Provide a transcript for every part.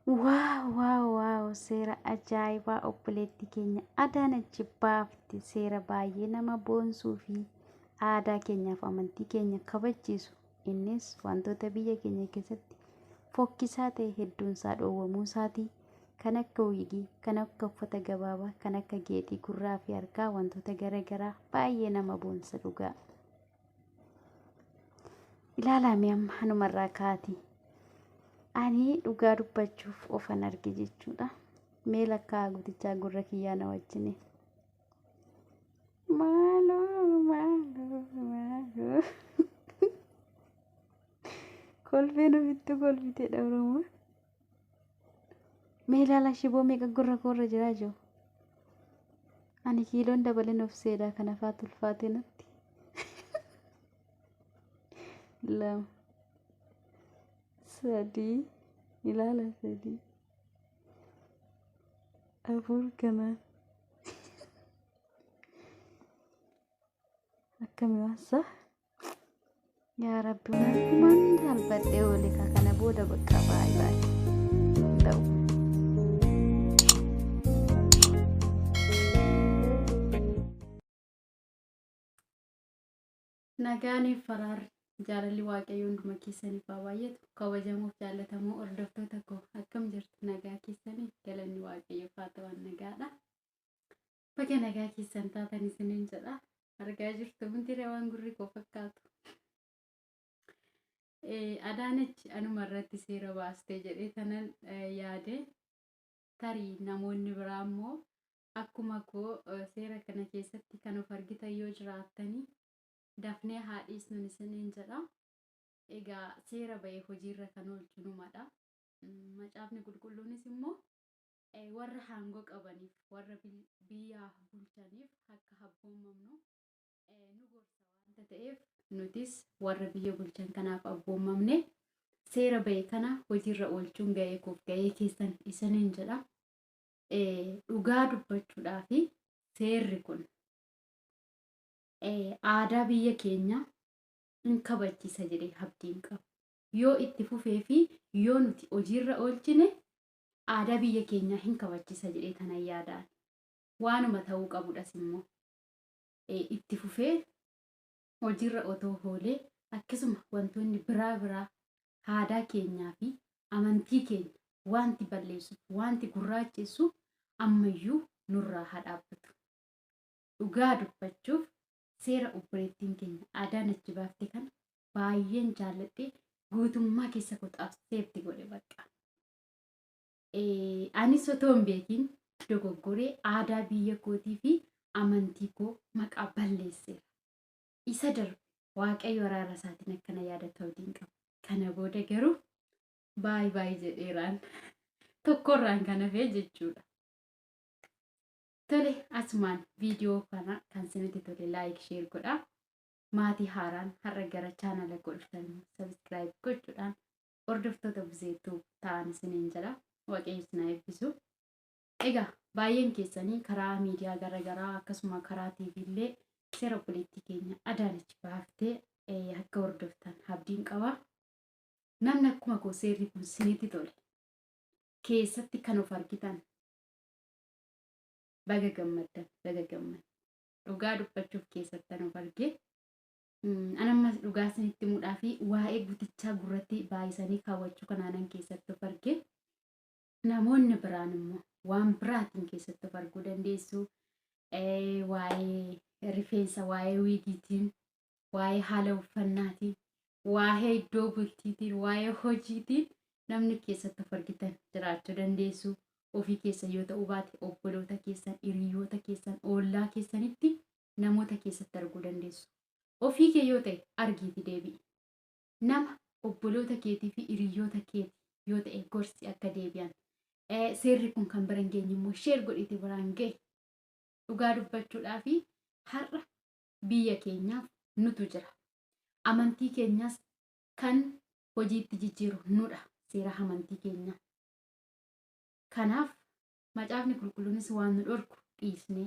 Waaw! Seera ajaa'ibaa obboleettii keenya Adaanech baafte. Seera baay'ee nama boonsuu fi aadaa keenyaaf amantii keenya kabachiisu. Innis wantoota biyya keenya keessatti fokkisaa ta'e hedduunsaa dhoowwamuu isaatii. Kan akka wiigii, kan akka uffata gabaabaa, kan akka geexii gurraa fi harkaa wantoota garaagaraa baay'ee nama boonsa dhugaa. Ilaalaa amma hanumarraa kaati. Ani dhugaa dubbachuuf ofan arge jechuudha. Mee lakkaa guutichaa gurra kiyyaa na wajjini. Maaloo. Kolfeen ofitti kolfiteedha Oromoo. Mee ilaala shiboo meeqa gurra koorra jiraa jiru. Ani kiiloon dabaleen of seedaa kana faatu ulfaate natti. Lama. Sadii. Ilaala sadii. Afur kanaan. Akkami waansa? Yaa Rabbi waan albadhee oole kana booda bakka baay'ee ta'u. Nagaaniif faraarri. Jaalalli waaqayyoo hunduma keessaniif haa baay'atu. Kabajamuuf jaallatamoo hordoftoota koo akkam jirtu nagaa keessaniif galanni waaqayyoof haa ta'u nagaadha. Bakka nagaa keessan taatan isiniin jedha. Argaa jirtu mintire waan gurri koo fakkaatu. Adaanech anuma irratti seera baastee jedhee tanan yaade tarii namoonni biraa immoo akkuma koo seera kana keessatti kan of argitan yoo jiraattanii dafnee haadhiis nun isiniin jedha. Egaa seera ba'ee hojiirra kan oolchu numadha. Macaafni qulqulluunis immoo warra aangoo qabaniif warra biyya bulchaniif akka abboomamnu nu gorsa waanta ta'eef nutis warra biyya bulchan kanaaf abboomamne seera ba'e kana hojiirra oolchuun ga'ee koof ga'ee keessan isiniin jedha. Dhugaa dubbachuudhaaf seerri kun aadaa biyya keenya hin kabachiisa jedhee abdiin qaba. Yoo itti fufee fi yoo nuti hojiirra oolchine aadaa biyya keenya hin kabachiisa jedhee tanan yaadaan. Waanuma ta'uu qabudhas immoo itti fufee hojiirra otoo oolee akkasuma wantoonni biraa aadaa keenyaa fi amantii keenya wanti balleessu wanti gurraachessu ammayyuu nurraa haa dhaabbatu. Dhugaa dubbachuuf seera obboleettiin keenya Adaanech baafte kana baay'een jaalladhee guutummaa keessa koo xaabseetti godhe bakka. Anis otoo hin beekin dogoggoree aadaa biyya kootii fi amantii koo maqaa balleesseera. Isa darbe waaqayyo araara isaatiin akkana yaadata waliin qaba. Kana booda garuu baay'ee jedheeraan tokkorraan kan hafe jechuudha. Tole asumaan viidiyoo kana kan isinitti tole laayik sheer godhaa. Maatii haaraan har'a gara chaanala koo dhuftanii sabiskiraayib gochuudhaan hordoftoota buzeetuu ta'an isiniin jedha. Waaqayyo isin haa eebbisu. Egaa baay'een keessanii karaa miidiyaa garaagaraa akkasuma karaa TV illee seera obboleettii keenya Adaanech baaftee akka hordoftan abdiin qaba. Namni akkuma koo seerri kun isinitti tole keessatti kan of argitan baga gammaddan. Dhugaa dubbachuuf keessattan of arge. Anammas dhugaa isinitti mudhaa fi waa'ee guutichaa gurratti baay'isanii kaawwachuu kanaanan keessatti of arge. Namoonni biraan immoo waan biraatiin keessatti of arguu dandeessu. Waa'ee rifeensa, waa'ee wiigiitiin, waa'ee haala uffannaatiin, waa'ee iddoo bultiitiin, waa'ee hojiitiin namni keessatti of argitan jiraachuu dandeessu. Ofii keessa yoo ta'uu baate obboloota keessan, hiriyoota keessan, ollaa keessanitti namoota keessatti arguu dandeessu. Ofii kee yoo ta'e argiiti deebi'i. Nama obboloota keetii fi hiriyoota keetii yoo ta'e gorsi akka deebi'an. Seerri kun kan bira hin geenye immoo sheer godhite biraan gahe. Dhugaa dubbachuudhaa fi har'a biyya keenyaaf nutu jira. Amantii keenyas kan hojiitti jijjiiru nudha seera amantii keenyaa. Kanaaf macaafni qulqulluunis waan nu dhorku dhiisnee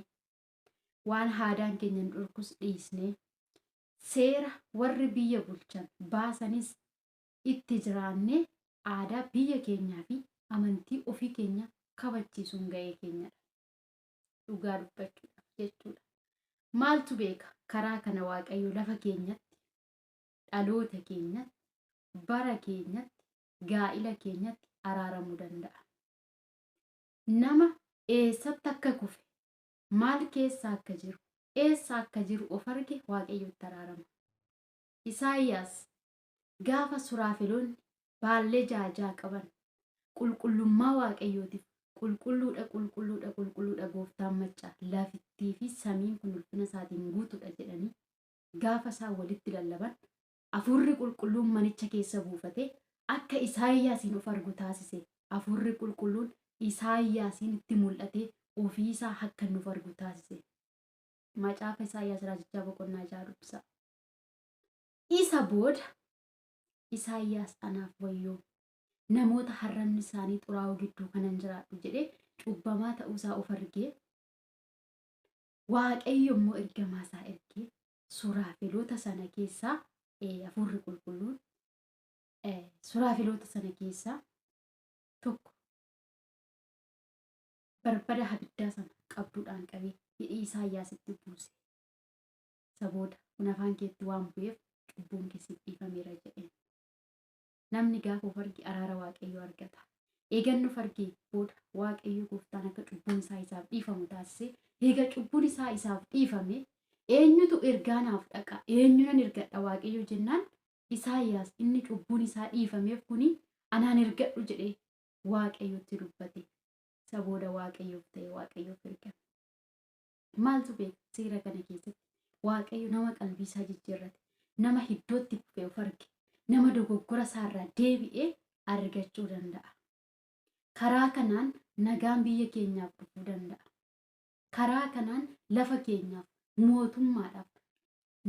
waan aadaan keenya nu dhorkus dhiisnee seera warri biyya bulchan baasanis itti jiraannee aadaa biyya keenyaa fi amantii ofii keenya kabachiisuun ga'ee keenyadha. Dhugaa dubbachuudhaaf jechuudha. Maaltu beeka karaa kana Waaqayyo lafa keenyatti, dhaloota keenyatti, bara keenyatti, gaa'ila keenyatti araaramuu danda'a. Nama eessatti akka kufe, maal keessa akka jiru, eessa akka jiru of arge Waaqayyotti araarama. Isaayyaas gaafa suraafeloonni baallee jaajaa qaban qulqullummaa Waaqayyootiif qulqulluudha gooftaan maccaa lafittii fi samiin kun ulfina isaatiin guutuudha jedhanii gaafa isaan walitti lallaban hafuurri qulqulluun manicha keessa buufate akka Isaayyaasiin of argu taasise. Hafuurri qulqulluun Isaayyaasiin itti mul'ate ofii isaa akka nuuf argu taasise. Macaafa Isaayyaas raajichaa boqonnaa 6 dubbisa. Isa booda Isaayyaas anaaf wayyoo namoota harramni isaanii xuraa'uu gidduu kanan jiraadhu jedhee cubbamaa ta'uusaa of argee Waaqayyo immoo ergamaa isaa ergee suraafeloota sana keessaa hafuurri qulqulluun suraafeloota sana keessaa tokko barbada abiddaa sana qabduudhaan qabee hidhii Isaayyaasitti buuse. Isa booda kun afaan keetti waan bu'eef cubbuun keessatti dhiifameera jedheen. Namni gaafa of arge araara Waaqayyoo argata. Eegan of argee booda Waaqayyo gooftaan akka cubbuun isaa isaaf dhiifamu taasisee eega cubbuun isaa isaaf dhiifame eenyutu ergaanaaf dhaqa? Eenyunan ergadha Waaqayyo jennaan Isaayyaas inni cubbuun isaa dhiifameef kuni anaan ergadhu jedhee Waaqayyotti dubbate. Isa booda Waaqayyoof ta'e Waaqayyoof ergame. Maaltu beeka seera kana keessatti? Waaqayyo nama qalbii isaa jijjiirrate, nama iddootti kufee of arge, nama dogoggora isaarraa deebi'ee argachuu danda'a. Karaa kanaan nagaan biyya keenyaaf dhufuu danda'a. Karaa kanaan lafa keenyaaf, mootummaadhaaf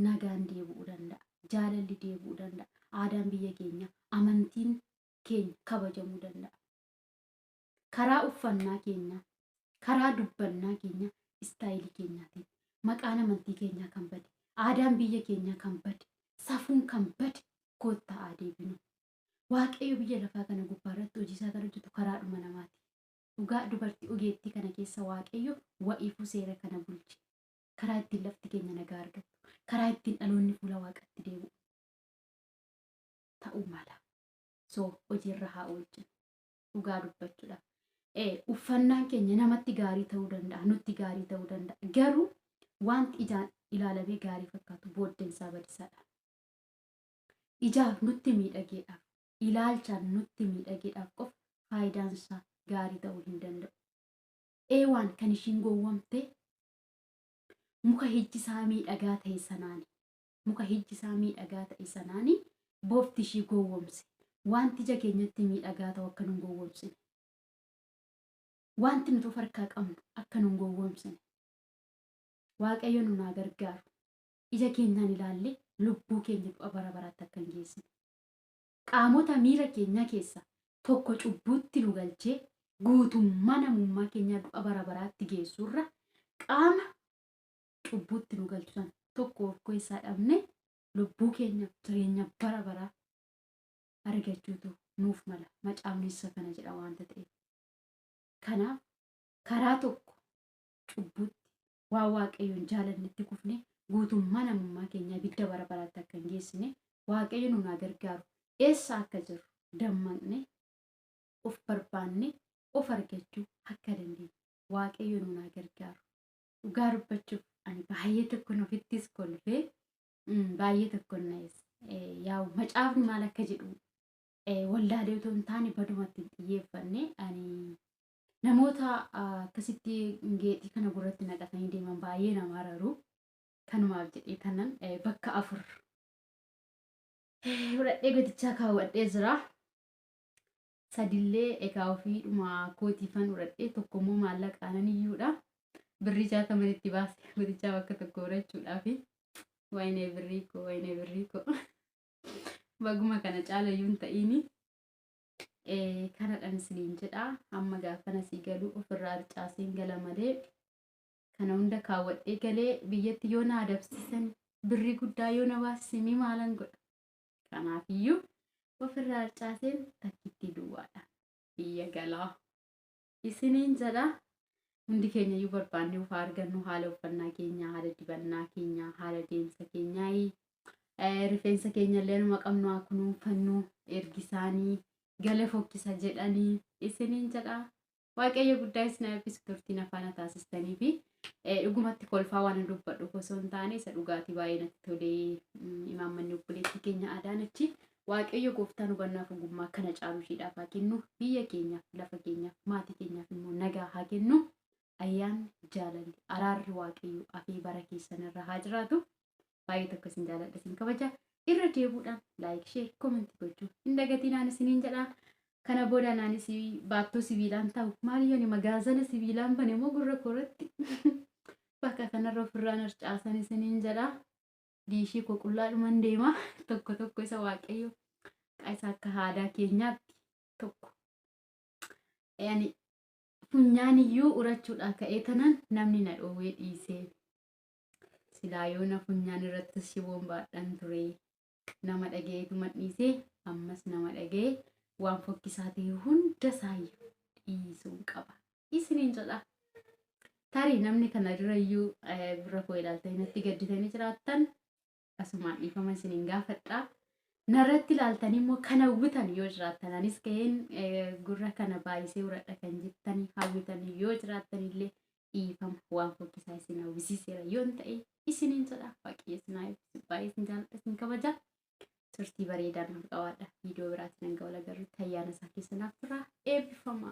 nagaan deebi'uu danda'a. Jaalalli deebi'uu danda'a. Aadaan biyya keenyaa, amantiin keenya kabajamuu danda'a. Karaa uffannaa keenyaa, karaa dubbannaa keenyaa, istaayilii keenyaatiin maqaan amantii keenyaa kan bade, aadaan biyya keenyaa kan bade, safuun kan bade koottaa deebinu. Waaqayyo biyya lafaa kana gubbaarratti hojii isaa kan hojjetu karaadhuma namaati. Dhugaa dubartii ogeettii kana keessa Waaqayyo wa'iifuu seera kana bulche. Karaa ittiin lafti keenya nagaa argattu, karaa ittiin dhaloonni fuula Waaqatti deebi'u ta'uu mala. Hojiirra haa oolchinu. Dhugaa dubbachuudhaaf. Uffannaan keenya namatti gaarii ta'uu danda'a, nutti gaarii ta'uu danda'a. Garuu wanti ijaan ilaalamee gaarii fakkaatu booddeensaa badisaadha. Ijaaf nutti miidhageedhaaf, ilaalchaan nutti miidhageedhaaf qofa faayidaan isaa gaarii ta'uu hin danda'u. Eewaan kan ishiin gowwomte muka hijji isaa miidhagaa ta'e sanaani. Muka hijji isaa miidhagaa ta'e sanaani boofti ishii gowwomse. Wanti ija keenyatti miidhagaa ta'u akka nun gowwomsine. Wanti nuti of harkaa qabnu akka nun gowwomsine. Waaqayyo nu haa gargaaru. Ija keenyaan ilaallee lubbuu keenya du'a bara baraatti akka hin geessine. Qaamota miira keenya keessa tokko cubbuutti nu galchee guutummaa namummaa keenya du'a bara baraatti geessurra qaama cubbuutti nu galchu tokko of keessaa dhabne lubbuu keenya jireenya bara baraa argachuutu nuuf mala. Macaafni isa kana jedha waanta ta'eef. Kanaaf karaa tokko cubbuutti waan Waaqayyoon jaalannetti kufne guutummaa namummaa keenya ibidda bara baraatti akka hin geessine Waaqayyo nu haa gargaaru. Eessa akka jiru dammaqne of barbaanne of argachuu akka dandeenyu Waaqayyo nu haa gargaaru. Dhugaa dubbachuuf ani baay'ee tokkoon ofittis kolfee baay'ee tokkoon na'es. Yaa macaafni maal akka jedhu wallaalee otoo hin taane badumatti xiyyeeffanne ani namoota akkasitti geexii kana gurratti naqatanii deeman baay'ee nama araru. Kanumaaf jedhee kanan bakka 4 fudhadhee gatichaa kaawwadhee jira. Sadillee egaa ofiidhuma kootiifan fudhadhee tokkommoo maallaqaanan iyyuudha. Birrii 60 itti baasee gatichaa bakka tokko horachuudhaaf waynee birrii koo baguma kana caalayyuu hin ta'iini. Kanadhaan isiniin jedha. Amma gaafana sii galuu ofirraa harcaaseen gala malee kana hunda kaawwadhee galee biyyatti yoo na adabsiisan birrii guddaa yoo na baasisan maalan godha. Kanaafiyyuu ofirraa harcaaseen takkitti duwwaadha. biyya galaa isiniin jedha. Hundi keenya iyyuu barbaanne uf argannu haala uffannaa keenya, haala dibannaa keenya, haala deemsa keenyaa rifeensa keenya illee numa qabnu haa kunuunfannu ergisaanii gala fokkisa jedhanii isiniin jedha. Waaqayyo guddaa isin eebbisu turtiin afaan taasistanii fi dhugumatti kolfaa waan dubbadhu osoo hin taane isa dhugaatii baay'ee natti tolee imaammanni obboleettii keenya Adaanachi waaqayyo gooftaan hubannaaf ogummaa kana caalu isheedhaaf haa kennu, biyya keenyaaf, lafa keenyaaf, maatii keenyaaf immoo nagaa haa kennu. Ayyaanni, jaalalli, araarri waaqayyo afee bara keessan irra haa jiraatu. Baay'ee tokko isin jaaladha, isin kabaja. Irra deebuudhaan laayik, sheer, koomentii gochuu hin dagatinaan isiniin jedha. Kana booda naanis baattuu sibiilaan ta'u maaliyoon magaazana sibiilaan bane moo gurra koratti bakka kanarra ofirraan harcaasan isiniin jedha. Diishii qullaadhuman deema tokko tokko isa waaqayyo isa akka aadaa keenyaatti tokko yani funyaan iyyuu urachuudhaan ka'ee tanan namni na dhoowwee dhiisee silaa yoona funyaan irratti shiboon baadhaan ture nama dhageetuma dhiisee ammas nama dhagee waan fokkisaa ta'e hunda isaayyuu dhiisuun qaba isiniin jedha. Tarii namni kana dura iyyuu bira koo ilaaltanii natti gadditanii jiraattan asumaan dhiifama isiniin gaafadha. Narratti ilaaltanii immoo kan hawwitan yoo jiraattan anis ka'een gurra kana baay'isee uradha kan jettanii hawwitan yoo jiraattan illee dhiifama waan fokkisaa isin hawwisiiseera yoon ta'e isiniin jedha. Waaqayyo isin haa eebbisu, baay'ee isin jaalladha, isin kabaja. Turtii bareedaa naaf qabaadha. Viidiyoo biraatiin hanga wal agarruutti ayyaana isaa keessanaaf turaa eebbifama.